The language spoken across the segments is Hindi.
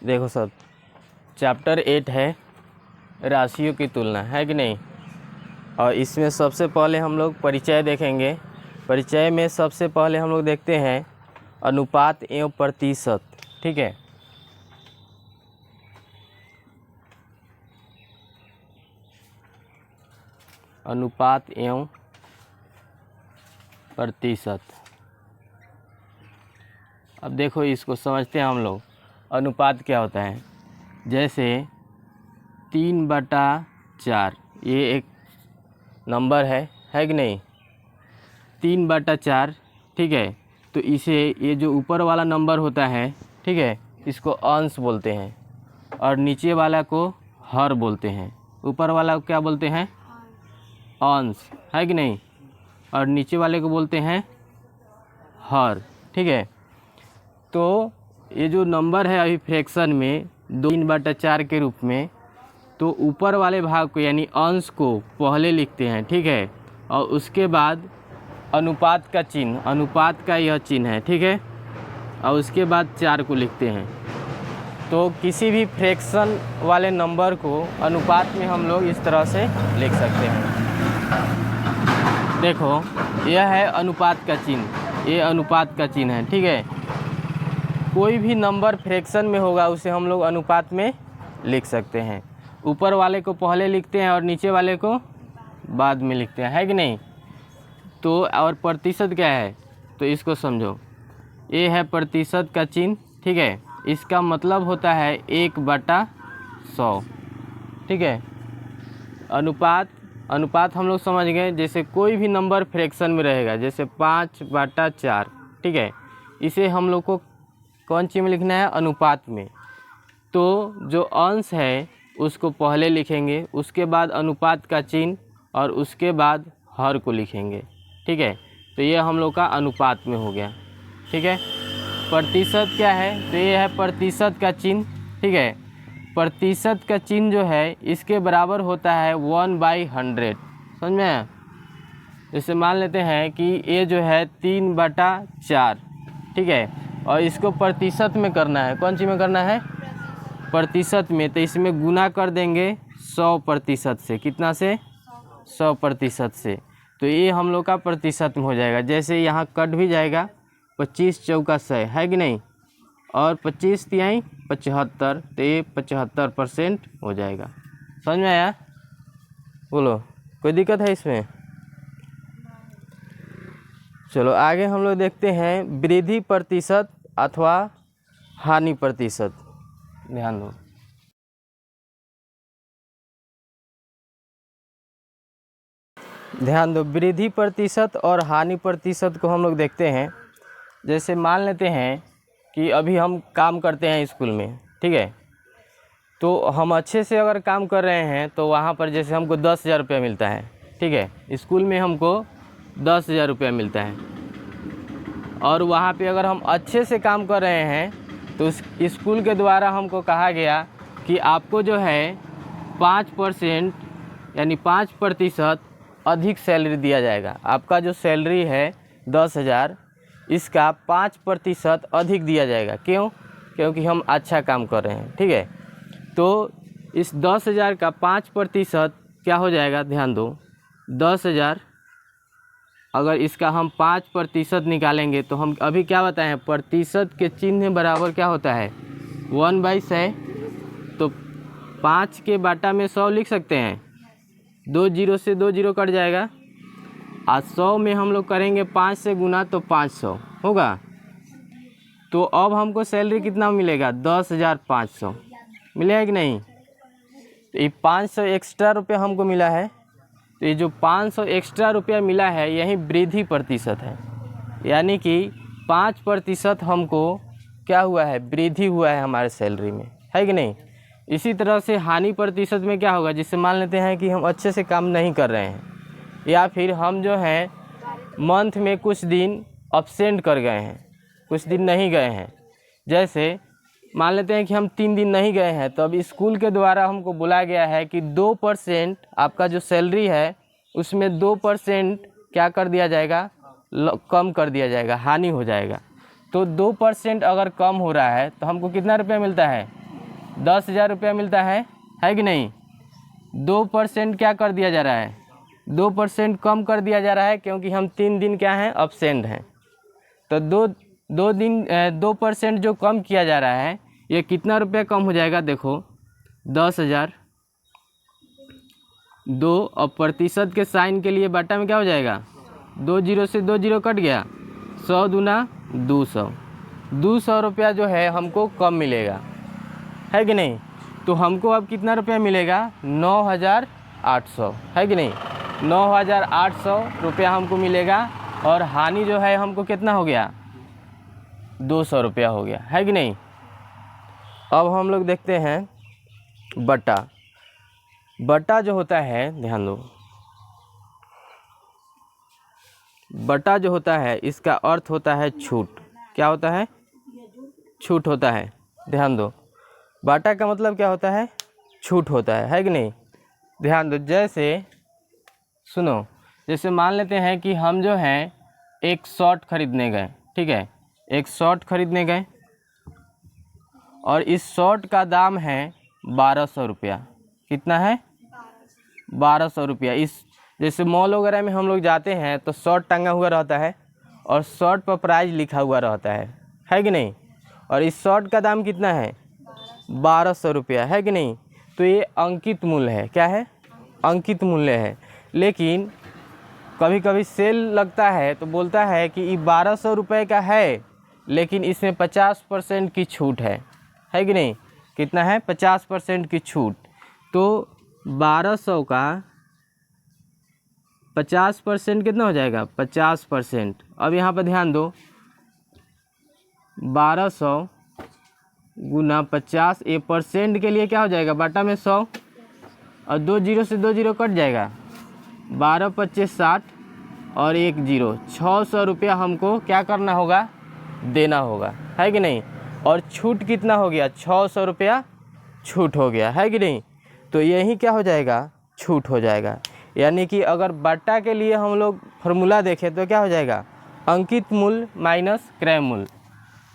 देखो सब, चैप्टर 8 है राशियों की तुलना, है कि नहीं। और इसमें सबसे पहले हम लोग परिचय देखेंगे। परिचय में सबसे पहले हम लोग देखते हैं अनुपात एवं प्रतिशत। ठीक है, अनुपात एवं प्रतिशत। अब देखो इसको समझते हैं हम लोग। अनुपात क्या होता है, जैसे 3/4 ये एक नंबर है कि नहीं। 3/4, ठीक है। तो इसे, ये जो ऊपर वाला नंबर होता है, ठीक है, इसको अंश बोलते हैं और नीचे वाला को हर बोलते हैं। ऊपर वाला को क्या बोलते हैं, अंश, है कि नहीं, और नीचे वाले को बोलते हैं हर। ठीक है, तो ये जो नंबर है अभी फ्रैक्शन में 3/4 के रूप में, तो ऊपर वाले भाग को यानी अंश को पहले लिखते हैं, ठीक है, और उसके बाद अनुपात का चिन्ह, अनुपात का यह चिन्ह है, ठीक है, और उसके बाद 4 को लिखते हैं। तो किसी भी फ्रैक्शन वाले नंबर को अनुपात में हम लोग इस तरह से लिख सकते हैं। देखो यह है अनुपात का चिन्ह, ये अनुपात का चिन्ह है, ठीक है। कोई भी नंबर फ्रैक्शन में होगा उसे हम लोग अनुपात में लिख सकते हैं। ऊपर वाले को पहले लिखते हैं और नीचे वाले को बाद में लिखते हैं, है कि नहीं। तो और प्रतिशत क्या है, तो इसको समझो। ये है प्रतिशत का चिन्ह, ठीक है। इसका मतलब होता है 1/100, ठीक है। अनुपात हम लोग समझ गए। जैसे कोई भी नंबर फ्रैक्शन में रहेगा, जैसे 5/4, ठीक है, इसे हम लोग को कौन चीज़ में लिखना है, अनुपात में। तो जो अंश है उसको पहले लिखेंगे, उसके बाद अनुपात का चिन्ह और उसके बाद हर को लिखेंगे, ठीक है। तो ये हम लोग का अनुपात में हो गया, ठीक है। प्रतिशत क्या है, तो ये है प्रतिशत का चिन्ह, ठीक है। प्रतिशत का चिन्ह जो है इसके बराबर होता है 1/100, समझ में आया। जैसे मान लेते हैं कि ये जो है 3/4, ठीक है, और इसको प्रतिशत में करना है। कौन सी में करना है, प्रतिशत में। तो इसमें गुना कर देंगे 100% से। कितना से, 100% से। तो ये हम लोग का प्रतिशत में हो जाएगा। जैसे यहाँ कट भी जाएगा, 25 चौका 100, है कि नहीं, और 25 तिहाई 75, तो ये 75% हो जाएगा। समझ में आया, बोलो कोई दिक्कत है इसमें। चलो आगे हम लोग देखते हैं वृद्धि प्रतिशत अथवा हानि प्रतिशत। ध्यान दो, ध्यान दो। वृद्धि प्रतिशत और हानि प्रतिशत को हम लोग देखते हैं। जैसे मान लेते हैं कि अभी हम काम करते हैं स्कूल में, ठीक है। तो हम अच्छे से अगर काम कर रहे हैं तो वहाँ पर जैसे हमको 10,000 रुपया मिलता है, ठीक है। स्कूल में हमको 10,000 रुपया मिलता है। और वहाँ पे अगर हम अच्छे से काम कर रहे हैं तो उस स्कूल के द्वारा हमको कहा गया कि आपको जो है 5% यानी 5% अधिक सैलरी दिया जाएगा। आपका जो सैलरी है 10,000, इसका 5% अधिक दिया जाएगा। क्यों, क्योंकि हम अच्छा काम कर रहे हैं, ठीक है। तो इस 10,000 का 5% क्या हो जाएगा, ध्यान दो। 10,000 अगर इसका हम 5% निकालेंगे तो हम अभी क्या बताए हैं, प्रतिशत के चिन्ह बराबर क्या होता है, 1/100। तो 5 के बाटा में 100 लिख सकते हैं। 2 जीरो से 2 जीरो कट जाएगा। आज 100 में हम लोग करेंगे 5 से गुना, तो 500 होगा। तो अब हमको सैलरी कितना मिलेगा, 10,500 मिलेगा कि नहीं। तो ये 500 एक्स्ट्रा रुपया हमको मिला है। तो ये जो 500 एक्स्ट्रा रुपया मिला है यही वृद्धि प्रतिशत है। यानी कि 5% हमको क्या हुआ है, वृद्धि हुआ है हमारे सैलरी में, है कि नहीं। इसी तरह से हानि प्रतिशत में क्या होगा, जिससे मान लेते हैं कि हम अच्छे से काम नहीं कर रहे हैं, या फिर हम जो हैं मंथ में कुछ दिन अब्सेंट कर गए हैं, कुछ दिन नहीं गए हैं। जैसे मान लेते हैं कि हम 3 दिन नहीं गए हैं, तो अब स्कूल के द्वारा हमको बोला गया है कि 2% आपका जो सैलरी है उसमें 2% क्या कर दिया जाएगा, कम कर दिया जाएगा, हानि हो जाएगा। तो 2% अगर कम हो रहा है तो हमको कितना रुपया मिलता है, 10,000 रुपया मिलता है कि नहीं। 2% क्या कर दिया जा रहा है, 2% कम कर दिया जा रहा है, क्योंकि हम 3 दिन क्या हैं, अब्सेंट हैं। तो 2% जो कम किया जा रहा है, ये कितना रुपया कम हो जाएगा, देखो 10,000, 2 और प्रतिशत के साइन के लिए बटा में क्या हो जाएगा, 2 जीरो से 2 जीरो कट गया, 100 दूना 200 रुपया जो है हमको कम मिलेगा, है कि नहीं। तो हमको अब कितना रुपया मिलेगा, 9,800, है कि नहीं। 9,800 रुपया हमको मिलेगा, और हानि जो है हमको कितना हो गया, 200 रुपया हो गया, है कि नहीं। अब हम लोग देखते हैं बटा। बटा जो होता है, ध्यान दो, बटा जो होता है इसका अर्थ होता है छूट। क्या होता है, छूट होता है। ध्यान दो, बाटा का मतलब क्या होता है, छूट होता है कि नहीं। ध्यान दो, जैसे सुनो, जैसे मान लेते हैं कि हम जो हैं एक शर्ट खरीदने गए, ठीक है, एक शर्ट खरीदने गए, और इस शर्ट का दाम है 1,200 रुपया। कितना है, 1,200 रुपया। इस जैसे मॉल वगैरह में हम लोग जाते हैं तो शर्ट टंगा हुआ रहता है, और शर्ट पर प्राइस लिखा हुआ रहता है कि नहीं। और इस शर्ट का दाम कितना है, 1,200 रुपया, है कि नहीं। तो ये अंकित मूल्य है। क्या है, अंकित मूल्य है। लेकिन कभी कभी सेल लगता है तो बोलता है कि ये 1,200 रुपये का है, लेकिन इसमें 50% की छूट है कि नहीं। कितना है, 50% की छूट। तो 1,200 का 50% कितना हो जाएगा, 50%। अब यहाँ पर ध्यान दो, 1,200 गुना 50, ये परसेंट के लिए क्या हो जाएगा, बाटा में 100, और 2 जीरो से 2 जीरो कट जाएगा, 12 25 60, और 1 जीरो, 600 रुपया हमको क्या करना होगा, देना होगा, है कि नहीं। और छूट कितना हो गया, 600 रुपया छूट हो गया, है कि नहीं। तो यही क्या हो जाएगा, छूट हो जाएगा। यानी कि अगर बट्टा के लिए हम लोग फार्मूला देखें तो क्या हो जाएगा, अंकित मूल्य माइनस क्रय मूल्य।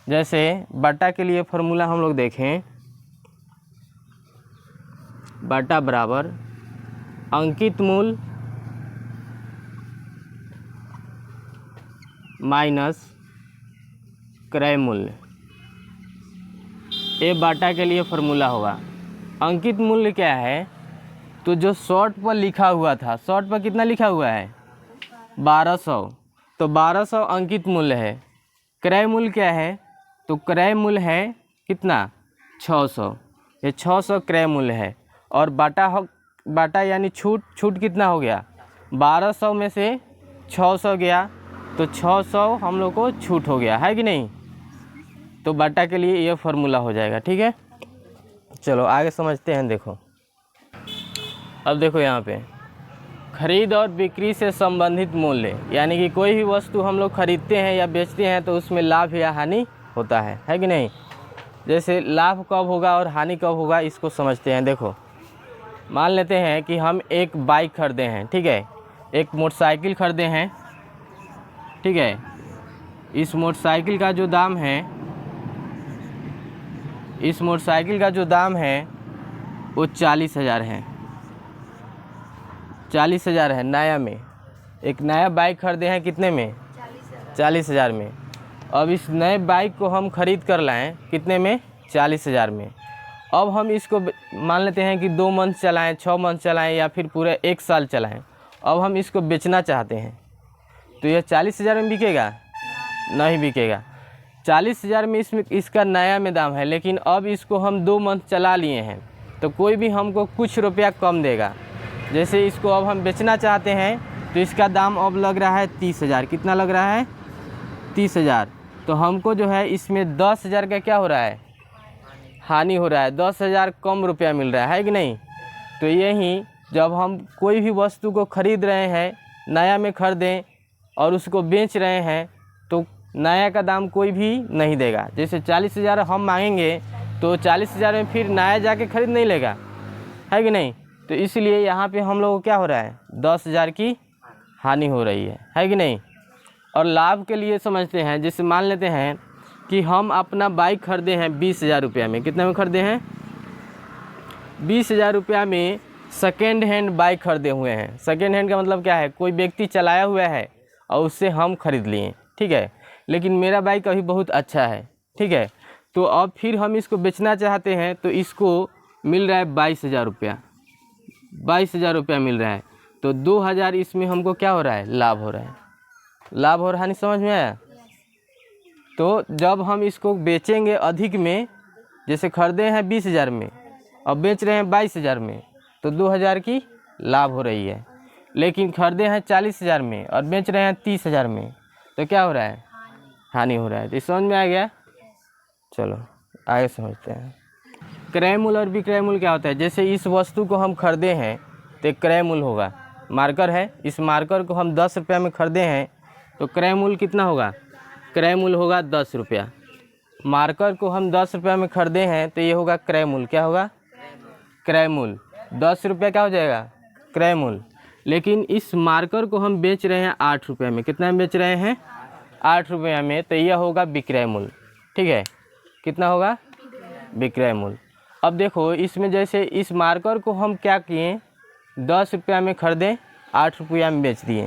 जैसे बट्टा के लिए फार्मूला हम लोग देखें, बट्टा बराबर अंकित मूल्य माइनस क्रय मूल्य। ये बाटा के लिए फार्मूला होगा। अंकित मूल्य क्या है, तो जो शॉर्ट पर लिखा हुआ था, शॉर्ट पर कितना लिखा हुआ है, 1,200, तो 1,200 अंकित मूल्य है। क्रय मूल्य क्या है, तो क्रय मूल्य है कितना, 600, ये 600 क्रय मूल्य है। और बाटा यानी छूट कितना हो गया, 1,200 में से 600 गया, तो 600 हम लोग को छूट हो गया, है कि नहीं। तो बाटा के लिए ये फार्मूला हो जाएगा, ठीक है। चलो आगे समझते हैं। देखो, अब देखो यहाँ पे खरीद और बिक्री से संबंधित मूल्य, यानी कि कोई भी वस्तु हम लोग खरीदते हैं या बेचते हैं तो उसमें लाभ या हानि होता है कि नहीं। जैसे लाभ कब होगा और हानि कब होगा, इसको समझते हैं। देखो, मान लेते हैं कि हम एक बाइक खरीदे हैं, ठीक है, एक मोटरसाइकिल खरीदे हैं, ठीक है। इस मोटरसाइकिल का जो दाम है, इस मोटरसाइकिल का जो दाम है वो 40,000 है, 40,000 है नया में। एक नया बाइक खरीदे हैं कितने में, 40,000 में। अब इस नए बाइक को हम खरीद कर लाएं कितने में, 40,000 में। अब हम इसको मान लेते हैं कि 2 मंथ चलाएं, 6 मंथ चलाएं, या फिर पूरे 1 साल चलाएं। अब हम इसको बेचना चाहते हैं, तो यह 40,000 में बिकेगा, नहीं बिकेगा। 40,000 में इसका नया में दाम है, लेकिन अब इसको हम 2 मंथ चला लिए हैं, तो कोई भी हमको कुछ रुपया कम देगा। जैसे इसको अब हम बेचना चाहते हैं, तो इसका दाम अब लग रहा है 30,000। कितना लग रहा है, 30,000। तो हमको जो है इसमें 10,000 का क्या हो रहा है, हानि हो रहा है, 10,000 कम रुपया मिल रहा है कि नहीं। तो यही जब हम कोई भी वस्तु को खरीद रहे हैं, नया में खरीदें और उसको बेच रहे हैं, तो नया का दाम कोई भी नहीं देगा। जैसे 40,000 हम मांगेंगे तो 40,000 में फिर नया जाके खरीद नहीं लेगा, है कि नहीं। तो इसलिए यहाँ पे हम लोग को क्या हो रहा है, 10,000 की हानि हो रही है कि नहीं। और लाभ के लिए समझते हैं, जैसे मान लेते हैं कि हम अपना बाइक खरीदे हैं 20,000 रुपया में। कितने में खरीदे हैं, 20,000 रुपया में सेकेंड हैंड बाइक खरीदे हुए हैं। सेकेंड हैंड का मतलब क्या है, कोई व्यक्ति चलाया हुआ है और उससे हम खरीद लिए, ठीक है। लेकिन मेरा बाइक अभी बहुत अच्छा है, ठीक है। तो अब फिर हम इसको बेचना चाहते हैं तो इसको मिल रहा है 22,000 रुपया, 22,000 रुपया मिल रहा है। तो 2,000 इसमें हमको क्या हो रहा है, लाभ हो रहा है। लाभ हो रहा नहीं, समझ में आया। तो जब हम इसको बेचेंगे अधिक में, जैसे खरीदे हैं 20,000 में और बेच रहे हैं 22,000 में, तो 2,000 की लाभ हो रही है। लेकिन खरीदे हैं 40,000 में और बेच रहे हैं 30,000 में, तो क्या हो रहा है, हानि हो रहा है। तो समझ में आ गया। चलो आगे समझते हैं। क्रय मूल्य और विक्रय मूल्य क्या होता है। जैसे इस वस्तु को हम खरीदे हैं तो क्रय मूल्य होगा। मार्कर है, इस मार्कर को हम 10 रुपया में खरीदे हैं तो क्रय मूल्य कितना होगा, क्रय मूल्य होगा 10 रुपया। मार्कर को हम 10 रुपया में खरीदे हैं तो ये होगा क्रय मूल्य। क्या होगा, क्रय मूल्य। 10 रुपया क्या हो जाएगा, क्रय मूल्य। लेकिन इस मार्कर को हम बेच रहे हैं 8 रुपये में। कितना में बेच रहे हैं, 8 रुपये में, तो यह होगा विक्रय मूल्य, ठीक है। कितना होगा, विक्रय मूल्य। अब देखो इसमें जैसे इस मार्कर को हम क्या किए, 10 रुपया में खरीदे, 8 रुपया में बेच दिए,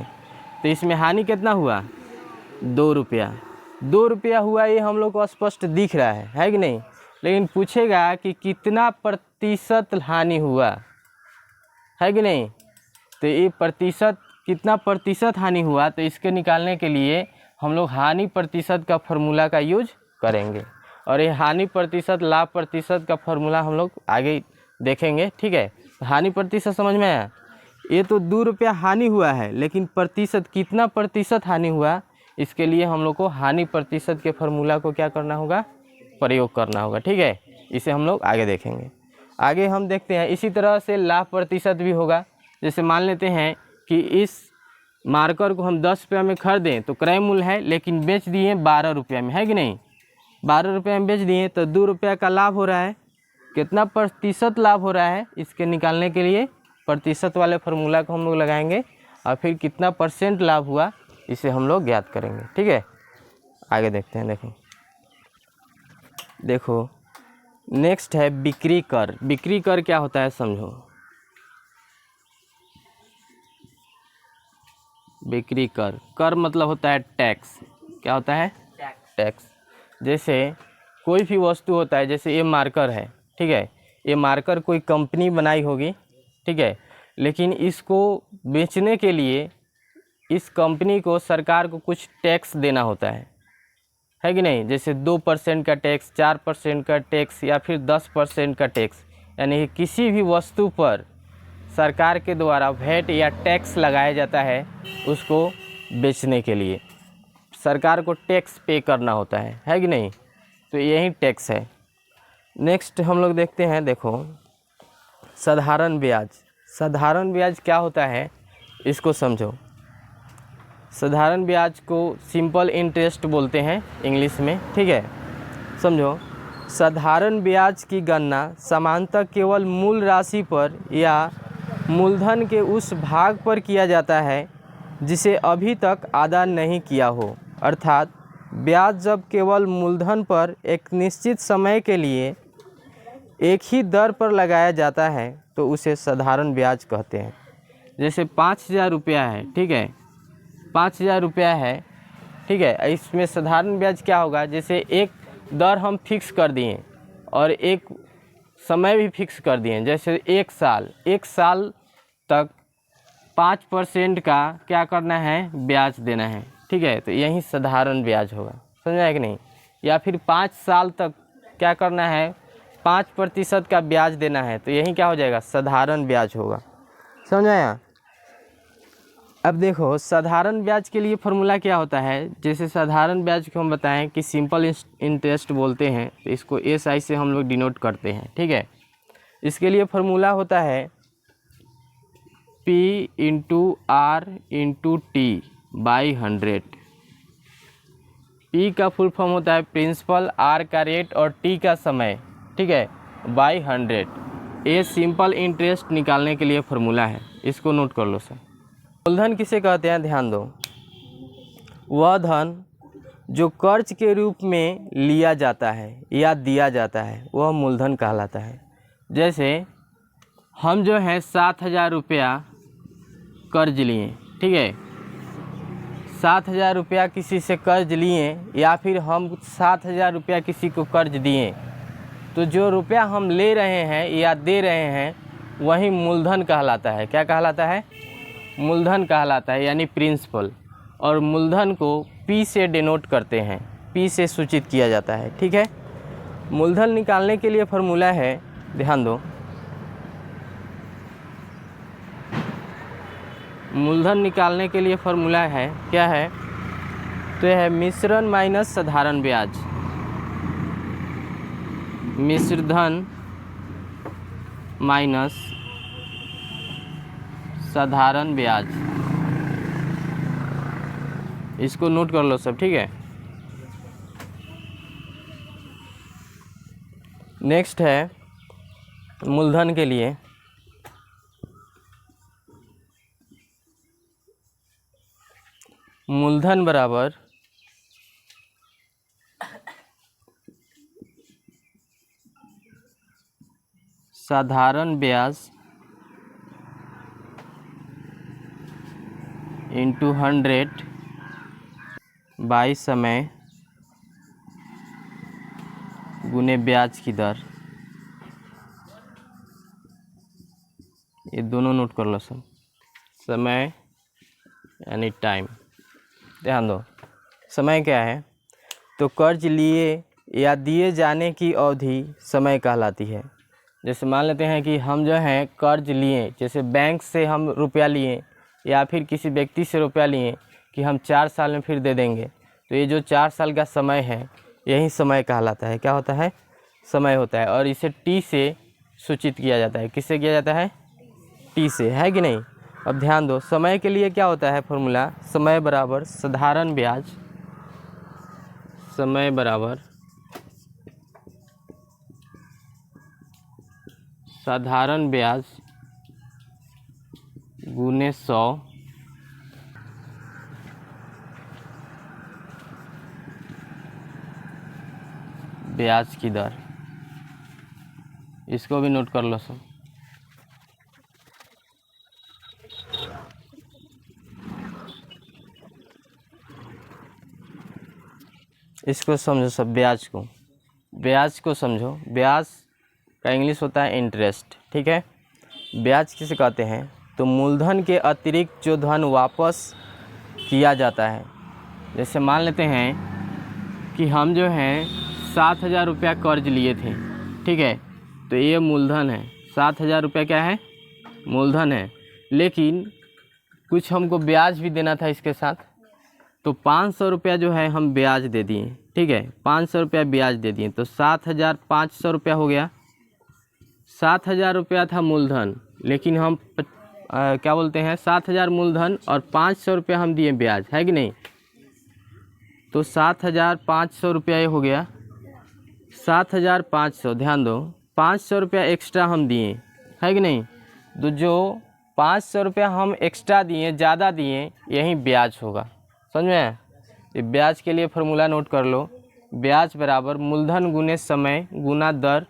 तो इसमें हानि कितना हुआ, 2 रुपया। 2 रुपया हुआ, ये हम लोग को स्पष्ट दिख रहा है कि नहीं। लेकिन पूछेगा कि कितना प्रतिशत हानि हुआ, है कि नहीं। तो ये प्रतिशत, कितना प्रतिशत हानि हुआ, तो इसके निकालने के लिए हम लोग हानि प्रतिशत का फॉर्मूला का यूज करेंगे। और ये हानि प्रतिशत लाभ प्रतिशत का फॉर्मूला हम लोग आगे देखेंगे, ठीक है। हानि प्रतिशत समझ में आया। ये तो 2 रुपया हानि हुआ है, लेकिन प्रतिशत, कितना प्रतिशत हानि हुआ, इसके लिए हम लोग को हानि प्रतिशत के फॉर्मूला को क्या करना होगा, प्रयोग करना होगा, ठीक है। इसे हम लोग आगे देखेंगे। आगे हम देखते हैं इसी तरह से लाभ प्रतिशत भी होगा। जैसे मान लेते हैं कि इस मार्कर को हम 10 रुपया में खरीदें तो क्रय मूल्य है, लेकिन बेच दिए 12 रुपया में, है कि नहीं। 12 रुपये में बेच दिए तो 2 रुपया का लाभ हो रहा है। कितना प्रतिशत लाभ हो रहा है, इसके निकालने के लिए प्रतिशत वाले फार्मूला को हम लोग लगाएंगे और फिर कितना परसेंट लाभ हुआ इसे हम लोग ज्ञात करेंगे, ठीक है। आगे देखते हैं। देखो नेक्स्ट है बिक्री कर। बिक्री कर क्या होता है समझो। बिक्री कर, कर मतलब होता है टैक्स। क्या होता है, टैक्स। जैसे कोई भी वस्तु होता है, जैसे ये मार्कर है, ठीक है। ये मार्कर कोई कंपनी बनाई होगी, ठीक है। लेकिन इसको बेचने के लिए इस कंपनी को सरकार को कुछ टैक्स देना होता है कि नहीं। जैसे 2% का टैक्स, 4% का टैक्स या फिर 10% का टैक्स, यानी किसी भी वस्तु पर सरकार के द्वारा वैट या टैक्स लगाया जाता है उसको बेचने के लिए सरकार को टैक्स पे करना होता है कि नहीं। तो यही टैक्स है। नेक्स्ट हम लोग देखते हैं। देखो साधारण ब्याज। साधारण ब्याज क्या होता है इसको समझो। साधारण ब्याज को सिंपल इंटरेस्ट बोलते हैं इंग्लिश में, ठीक है। समझो, साधारण ब्याज की गणना सामान्यतः केवल मूल राशि पर या मूलधन के उस भाग पर किया जाता है जिसे अभी तक अदा नहीं किया हो। अर्थात ब्याज जब केवल मूलधन पर एक निश्चित समय के लिए एक ही दर पर लगाया जाता है तो उसे साधारण ब्याज कहते हैं। जैसे 5,000 रुपया है, ठीक है। 5,000 रुपया है, ठीक है। इसमें साधारण ब्याज क्या होगा, जैसे एक दर हम फिक्स कर दिए और एक समय भी फिक्स कर दिए। जैसे 1 साल, 1 साल तक 5% का क्या करना है, ब्याज देना है, ठीक है। तो यही साधारण ब्याज होगा, समझ आया कि नहीं। या फिर 5 साल तक क्या करना है, 5% का ब्याज देना है, तो यही क्या हो जाएगा, साधारण ब्याज होगा, समझ आया। अब देखो साधारण ब्याज के लिए फॉर्मूला क्या होता है। जैसे साधारण ब्याज को हम बताएं कि सिंपल इंटरेस्ट बोलते हैं, तो इसको SI से हम लोग डिनोट करते हैं, ठीक है। इसके लिए फॉर्मूला होता है P × R × T by 100। P का फुल फॉर्म होता है प्रिंसिपल, R का रेट और T का समय, ठीक है, बाई 100। ये सिंपल इंटरेस्ट निकालने के लिए फॉर्मूला है, इसको नोट कर लो सर। मूलधन किसे कहते हैं, ध्यान दो। वह धन जो कर्ज के रूप में लिया जाता है या दिया जाता है वह मूलधन कहलाता है। जैसे हम जो है 7,000 रुपया कर्ज लिए, ठीक है, 7,000 रुपया किसी से कर्ज लिए या फिर हम 7,000 रुपया किसी को कर्ज दिए, तो जो रुपया हम ले रहे हैं या दे रहे हैं वही मूलधन कहलाता है। क्या कहलाता है? मूलधन कहलाता है, यानी प्रिंसिपल। और मूलधन को P से डिनोट करते हैं, P से सूचित किया जाता है, ठीक है। मूलधन निकालने के लिए फॉर्मूला है, ध्यान दो, मूलधन निकालने के लिए फॉर्मूला है, क्या है? तो यह है मिश्रण माइनस साधारण ब्याज। मिश्रधन माइनस साधारण ब्याज, इसको नोट कर लो सब, ठीक है। नेक्स्ट है मूलधन के लिए, मूलधन बराबर साधारण ब्याज इंटू 100 बाई समय गुने ब्याज की दर। ये दोनों नोट कर लो सब। समय यानी टाइम, ध्यान दो, समय क्या है? तो कर्ज लिए या दिए जाने की अवधि समय कहलाती है। जैसे मान लेते हैं कि हम जो है कर्ज लिए, जैसे बैंक से हम रुपया लिए या फिर किसी व्यक्ति से रुपया लिए कि हम 4 साल में फिर दे देंगे, तो ये जो 4 साल का समय है यही समय कहलाता है। क्या होता है? समय होता है। और इसे T से सूचित किया जाता है। किससे किया जाता है? T से, है कि नहीं? अब ध्यान दो, समय के लिए क्या होता है फॉर्मूला? समय बराबर साधारण ब्याज, समय बराबर साधारण ब्याज गुने 100 ब्याज की दर। इसको भी नोट कर लो सब। इसको समझो सब, ब्याज को समझो। ब्याज का इंग्लिश होता है इंटरेस्ट, ठीक है। ब्याज किसे कहते हैं? तो मूलधन के अतिरिक्त जो धन वापस किया जाता है। जैसे मान लेते हैं कि हम जो हैं 7,000 रुपया कर्ज लिए थे, ठीक है, तो ये मूलधन है। 7,000 रुपया क्या है? मूलधन है। लेकिन कुछ हमको ब्याज भी देना था इसके साथ, तो 500 रुपया जो है हम ब्याज दे दिए, ठीक है, 500 रुपया ब्याज दे दिए, तो 7,500 रुपया हो गया। 7,000 रुपया था मूलधन, लेकिन हम क्या बोलते हैं, 7,000 मूलधन और 500 रुपया हम दिए ब्याज, है कि नहीं? तो 7,500 रुपया ये हो गया। 7,500, ध्यान दो, 500 रुपया एक्स्ट्रा हम दिए, है कि नहीं? तो जो 500 रुपया हम एक्स्ट्रा दिए, ज़्यादा दिए, यही ब्याज होगा। समझ में? ये ब्याज के लिए फॉर्मूला नोट कर लो। ब्याज बराबर मूलधन गुने समय गुना दर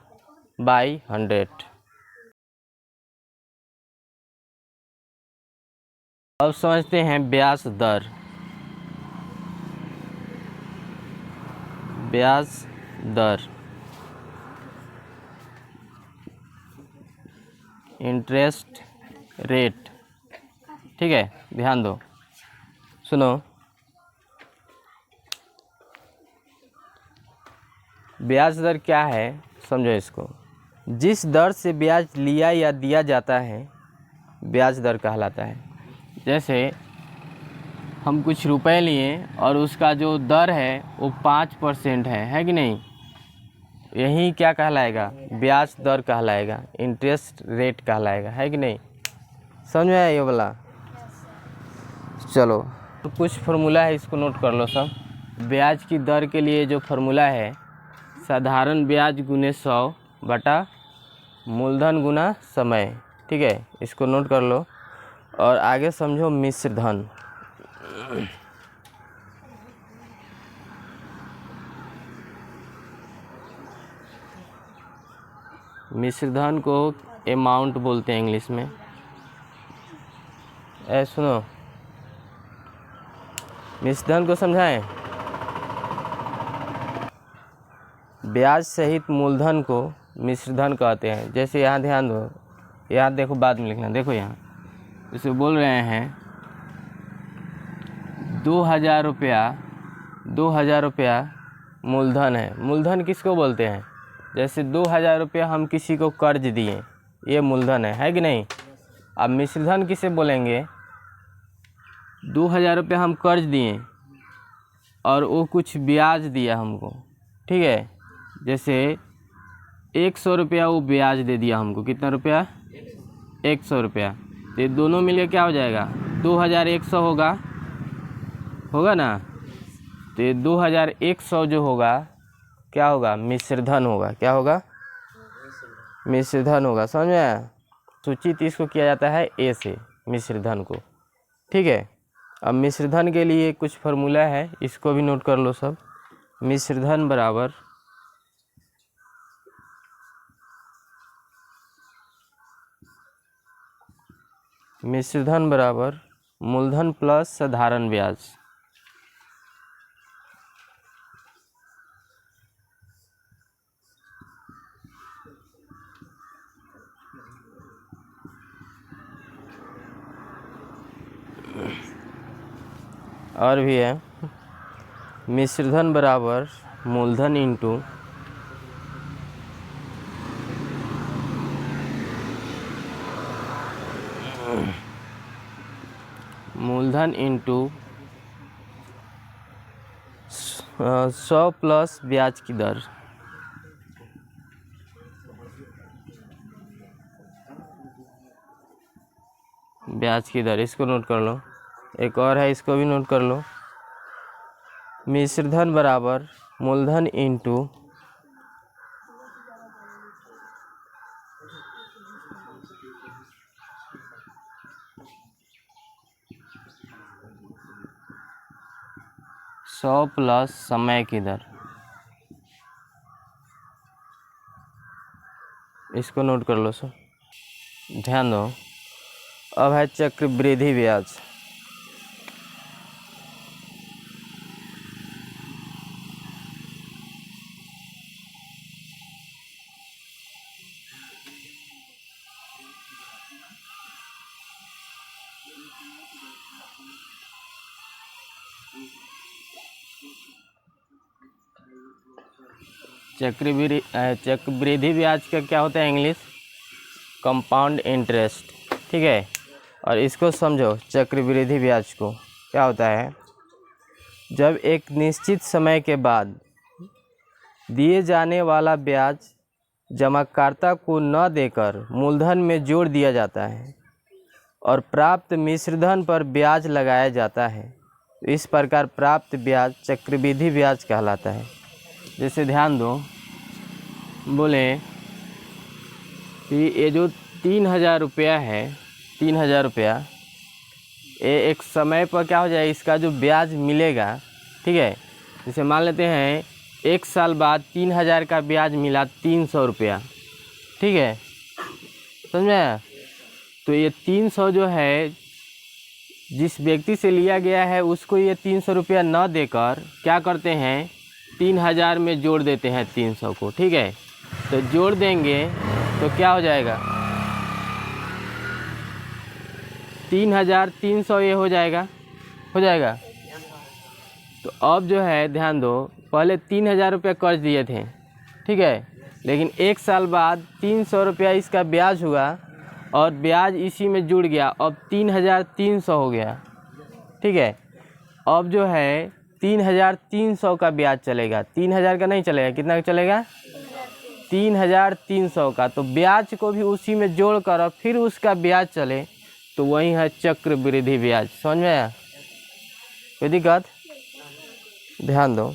बाई 100। अब समझते हैं ब्याज दर। ब्याज दर, इंटरेस्ट रेट, ठीक है। ध्यान दो, सुनो, ब्याज दर क्या है समझो इसको। जिस दर से ब्याज लिया या दिया जाता है ब्याज दर कहलाता है। जैसे हम कुछ रुपए लिए और उसका जो दर है वो 5% है कि नहीं? यही क्या कहलाएगा? ब्याज दर कहलाएगा, इंटरेस्ट रेट कहलाएगा, है कि नहीं? समझ में आया ये वाला? चलो, तो कुछ फार्मूला है, इसको नोट कर लो सब। ब्याज की दर के लिए जो फार्मूला है, साधारण ब्याज गुने 100 बटा मूलधन गुना समय, ठीक है, इसको नोट कर लो। और आगे समझो मिश्रधन। मिश्रधन को अमाउंट बोलते हैं इंग्लिश में। सुनो, मिश्रधन को समझाएं। ब्याज सहित मूलधन को मिश्रधन कहते हैं। जैसे यहाँ ध्यान दो, यहाँ देखो, बाद में लिखना, देखो यहाँ जैसे बोल रहे हैं 2000 रुपया, 2000 रुपया मूलधन है। मूलधन किसको बोलते हैं? जैसे 2000 रुपया हम किसी को कर्ज दिए, ये मूलधन है कि नहीं? अब मिश्रधन किसे बोलेंगे? 2000 रुपया हम कर्ज दिए और वो कुछ ब्याज दिया हमको, ठीक है। जैसे 100 रुपया वो ब्याज दे दिया हमको। कितना रुपया? 100 रुपया। तो ये दोनों मिलके क्या हो जाएगा? 2100 होगा ना। तो ये 2100 जो होगा क्या होगा? मिश्रधन होगा। क्या होगा? मिश्रधन होगा। समझ में आया? सूचित इसको किया जाता है ए से, मिश्रधन को, ठीक है। अब मिश्रधन के लिए कुछ फार्मूला है, इसको भी नोट कर लो सब। मिश्रधन बराबर मूलधन प्लस साधारण ब्याज। और भी है, मिश्रधन बराबर मूलधन इंटू मूलधन इंटू 100 प्लस ब्याज की दर। ब्याज की दर, इसको नोट कर लो। एक और है, इसको भी नोट कर लो। मिश्रधन बराबर मूलधन इंटू 100 प्लस समय की दर। इसको नोट कर लो सब। ध्यान दो, अब है चक्रवृद्धि ब्याज। चक्रवृद्धि ब्याज का क्या होता है इंग्लिश? कंपाउंड इंटरेस्ट, ठीक है। और इसको समझो, चक्रवृद्धि ब्याज को क्या होता है? जब एक निश्चित समय के बाद दिए जाने वाला ब्याज जमाकर्ता को न देकर मूलधन में जोड़ दिया जाता है और प्राप्त मिश्रधन पर ब्याज लगाया जाता है, इस प्रकार प्राप्त ब्याज चक्रवृद्धि ब्याज कहलाता है। जैसे ध्यान दो, बोले कि ये जो 3000 रुपया है, 3000 रुपया, ये एक समय पर क्या हो जाए, इसका जो ब्याज मिलेगा, ठीक है। जैसे मान लेते हैं 1 साल बाद 3000 का ब्याज मिला 300 रुपया, ठीक है, समझ में आया? तो ये 300 जो है जिस व्यक्ति से लिया गया है उसको ये 300 रुपया न देकर क्या करते हैं, 3000 में जोड़ देते हैं 300 को, ठीक है। तो जोड़ देंगे तो क्या हो जाएगा, 3300 ये हो जाएगा। तो अब जो है ध्यान दो, पहले 3000 रुपया कर्ज दिए थे, ठीक है, लेकिन 1 साल बाद 300 रुपया इसका ब्याज हुआ और ब्याज इसी में जुड़ गया, अब 3300 हो गया, ठीक है। अब जो है 3300 का ब्याज चलेगा, 3000 का नहीं चलेगा। कितना का चलेगा? 3300 का। तो ब्याज को भी उसी में जोड़ कर और फिर उसका ब्याज चले, तो वही है चक्रवृद्धि ब्याज। समझ में आया? कोई दिक्कत? ध्यान दो,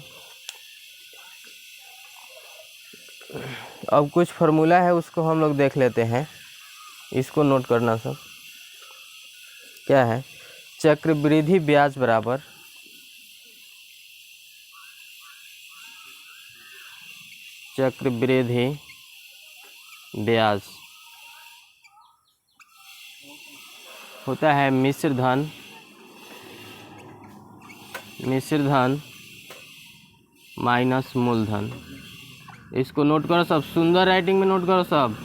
अब कुछ फार्मूला है उसको हम लोग देख लेते हैं, इसको नोट करना सब। क्या है? चक्रवृद्धि ब्याज बराबर चक्रवृद्धि ब्याज होता है मिश्र धन माइनस मूलधन। इसको नोट करो सब, सुंदर राइटिंग में नोट करो सब,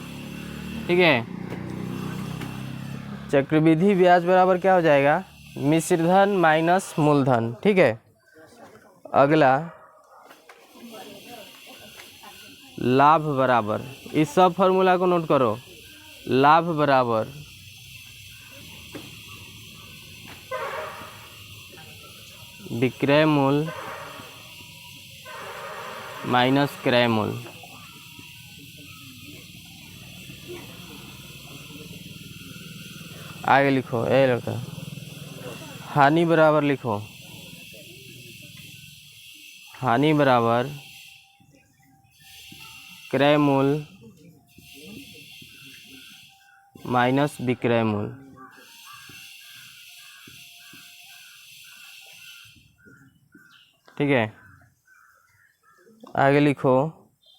ठीक है। चक्रवृद्धि ब्याज बराबर क्या हो जाएगा, मिश्र धन माइनस मूलधन, ठीक है। अगला लाभ बराबर, इस सब फॉर्मूला को नोट करो। लाभ बराबर विक्रय मूल्य माइनस क्रय मूल्य। आगे लिखो, ए लड़का, हानि बराबर लिखो, हानि बराबर क्रय मूल्य माइनस विक्रय मूल्य। ठीक है। आगे लिखो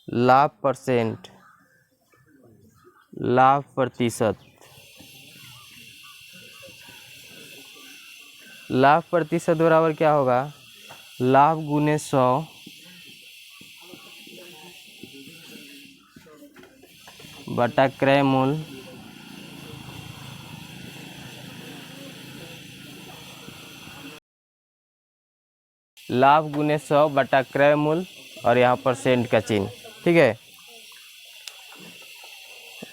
लाभ परसेंट, लाभ प्रतिशत। लाभ प्रतिशत बराबर क्या होगा, लाभ गुने 100 बटा क्रय मूल्य लाभ गुने 100 बटा क्रय मूल्य और यहाँ परसेंट का चिन्ह, ठीक है।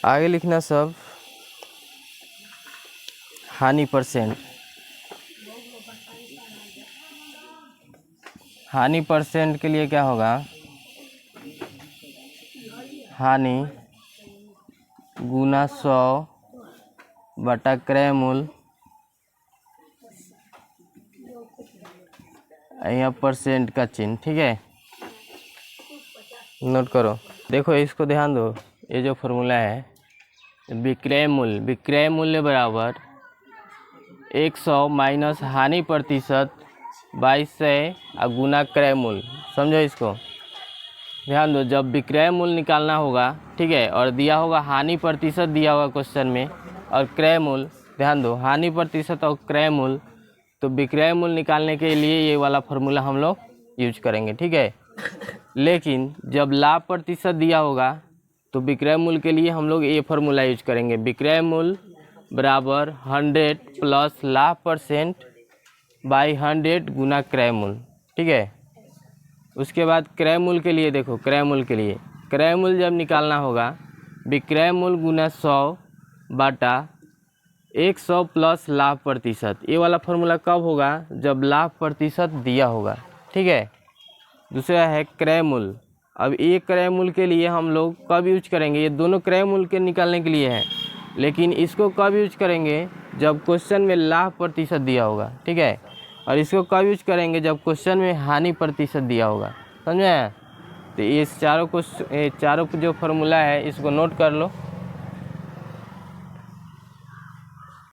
आगे लिखना सब हानि परसेंट। हानि परसेंट के लिए क्या होगा, हानि गुना 100 बटा क्रय मूल्य यहाँ परसेंट का चिन्ह, ठीक है। नोट करो, देखो इसको ध्यान दो। ये जो फॉर्मूला है विक्रय मूल्य बराबर 100 माइनस हानि प्रतिशत 2200 और गुना क्रय मूल्य। समझो इसको, ध्यान दो। जब विक्रय मूल्य निकालना होगा, ठीक है, और दिया होगा हानि प्रतिशत दिया होगा क्वेश्चन में, और क्रय मूल्य, ध्यान दो, हानि प्रतिशत और क्रय मूल्य, तो विक्रय मूल्य निकालने के लिए ये वाला फार्मूला हम लोग यूज करेंगे, ठीक है। लेकिन जब लाभ प्रतिशत दिया होगा तो विक्रय मूल्य के लिए हम लोग ये फार्मूला यूज करेंगे, विक्रय मूल्य बराबर 100 प्लस लाभ परसेंट बाई 100 गुना क्रय मूल्य, ठीक है। उसके बाद क्रय मूल्य के लिए देखो, क्रय मूल्य जब निकालना होगा, विक्रय मूल्य गुना 100 बटा 100 प्लस लाभ प्रतिशत। ये वाला फार्मूला कब होगा, जब लाभ प्रतिशत दिया होगा, ठीक है। दूसरा है क्रय मूल्य। अब ये क्रय मूल्य के लिए हम लोग कब यूज करेंगे, ये दोनों क्रय मूल्य के निकालने के लिए है, लेकिन इसको कब यूज करेंगे, जब क्वेश्चन में लाभ प्रतिशत दिया होगा, ठीक है। और इसको कब यूज करेंगे, जब क्वेश्चन में हानि प्रतिशत दिया होगा, समझे। तो ये चारों जो फार्मूला है इसको नोट कर लो।